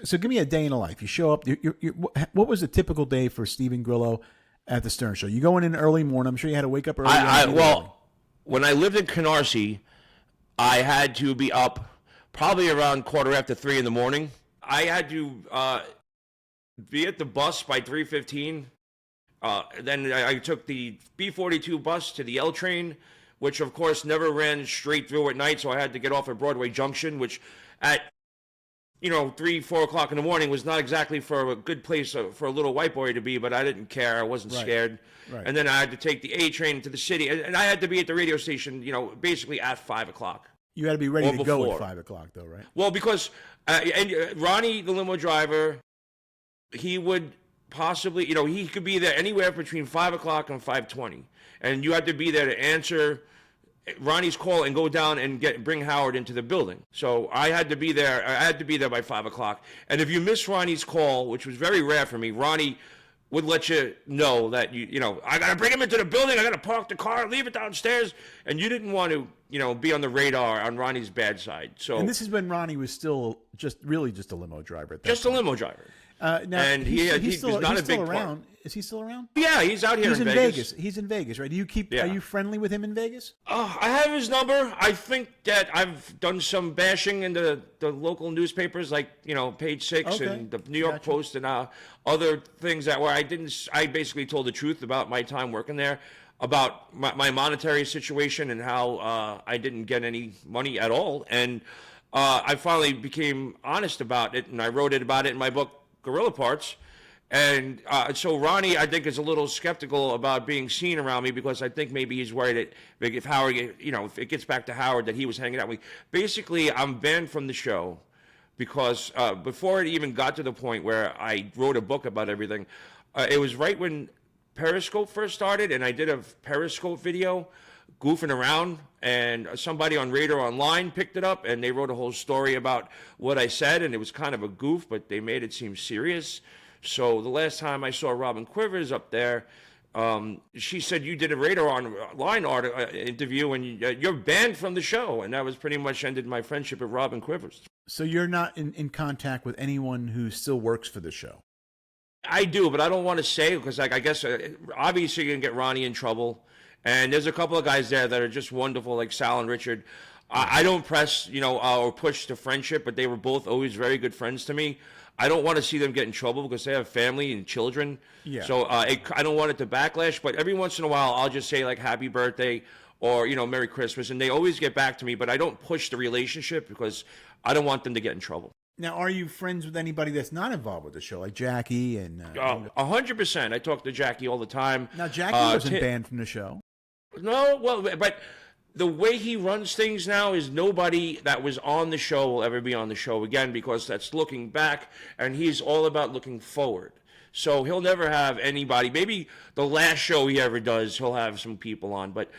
So give me a day in the life. You show up. What was a typical day for Stephen Grillo at the Stern Show? You going in early morning. I'm sure you had to wake up early. Well, when I lived in Canarsie, I had to be up probably around 3:15 in the morning. I had to be at the bus by 3:15. Then I took the B-42 bus to the L train, which of course never ran straight through at night. So I had to get off at Broadway Junction, which at 3, 4 o'clock in the morning was not exactly for a good place for a little white boy to be, but I didn't care. I wasn't scared. Right. And then I had to take the A train to the city, and I had to be at the radio station, basically at 5 o'clock. You had to be ready to go at 5 o'clock, though, right? Well, because Ronnie, the limo driver, he would possibly, he could be there anywhere between 5 o'clock and 5:20, and you had to be there to answer Ronnie's call and go down and bring Howard into the building. So I had to be there. I had to be there by 5 o'clock. And if you miss Ronnie's call, which was very rare for me, Ronnie would let you know that I got to bring him into the building. I got to park the car, leave it downstairs, and you didn't want to be on the radar on Ronnie's bad side. So and this is when Ronnie was still just a limo driver. At that just point. a limo driver. Now, and he's not a big around. Is he still around? Yeah, he's out here in Vegas. He's in Vegas, right? Are you friendly with him in Vegas? I have his number. I think that I've done some bashing in the local newspapers, like Page 6 and the New York Post and other things where I basically told the truth about my time working there, about my monetary situation and how I didn't get any money at all. And I finally became honest about it, and I wrote about it in my book, Gorilla Parts. And so Ronnie, I think, is a little skeptical about being seen around me, because I think maybe he's worried that if Howard, if it gets back to Howard, that he was hanging out with me. Basically, I'm banned from the show because before it even got to the point where I wrote a book about everything, it was right when Periscope first started, and I did a Periscope video goofing around, and somebody on Radar Online picked it up, and they wrote a whole story about what I said, and it was kind of a goof, but they made it seem serious. So the last time I saw Robin Quivers up there, she said, you did a Radar Online interview, and you're banned from the show. And that was pretty much ended my friendship with Robin Quivers. So you're not in contact with anyone who still works for the show? I do, but I don't want to say, because I guess obviously you're going to get Ronnie in trouble. And there's a couple of guys there that are just wonderful, like Sal and Richard. I don't press, or push the friendship, but they were both always very good friends to me. I don't want to see them get in trouble because they have family and children. Yeah. So I don't want it to backlash. But every once in a while, I'll just say, like, happy birthday or, Merry Christmas. And they always get back to me. But I don't push the relationship because I don't want them to get in trouble. Now, are you friends with anybody that's not involved with the show, like Jackie? And 100%. I talk to Jackie all the time. Now, Jackie wasn't banned from the show. No, well, but the way he runs things now is nobody that was on the show will ever be on the show again, because that's looking back, and he's all about looking forward. So he'll never have anybody. Maybe the last show he ever does, he'll have some people on. But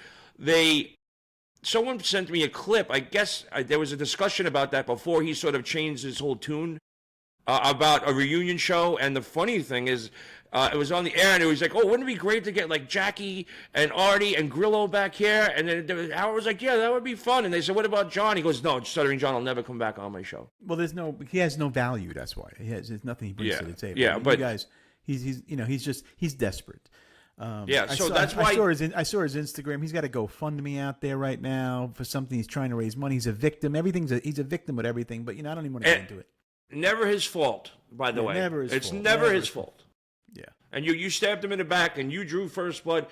someone sent me a clip. I guess there was a discussion about that before he sort of changed his whole tune about a reunion show. And the funny thing is, it was on the air, and it was like, oh, wouldn't it be great to get like Jackie and Artie and Grillo back here? And then Howard was like, yeah, that would be fun. And they said, what about John? He goes, no, Stuttering John will never come back on my show. Well, he has no value. That's why there's nothing he brings to the table. Yeah, but you guys, he's desperate. That's why I saw his Instagram. He's got a GoFundMe out there right now for something. He's trying to raise money. He's a victim. He's a victim with everything. But I don't even want to get into it. Never his fault, by the way. Never his fault. It's never his fault. Yeah. And you stabbed him in the back, and you drew first blood.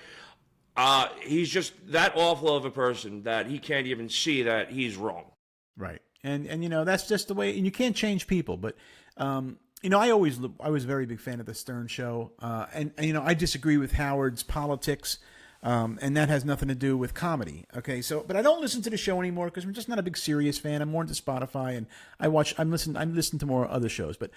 He's just that awful of a person that he can't even see that he's wrong. Right. And that's just the way. And you can't change people. But I was a very big fan of the Stern Show. And I disagree with Howard's politics. And that has nothing to do with comedy. Okay. But I don't listen to the show anymore because I'm just not a big Sirius fan. I'm more into Spotify, and I listen to more other shows. But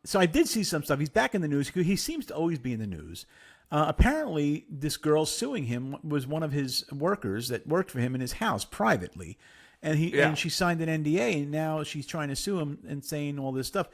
so I did see some stuff. He's back in the news. He seems to always be in the news. Apparently, this girl suing him was one of his workers that worked for him in his house privately. And she signed an NDA, and now she's trying to sue him and saying all this stuff.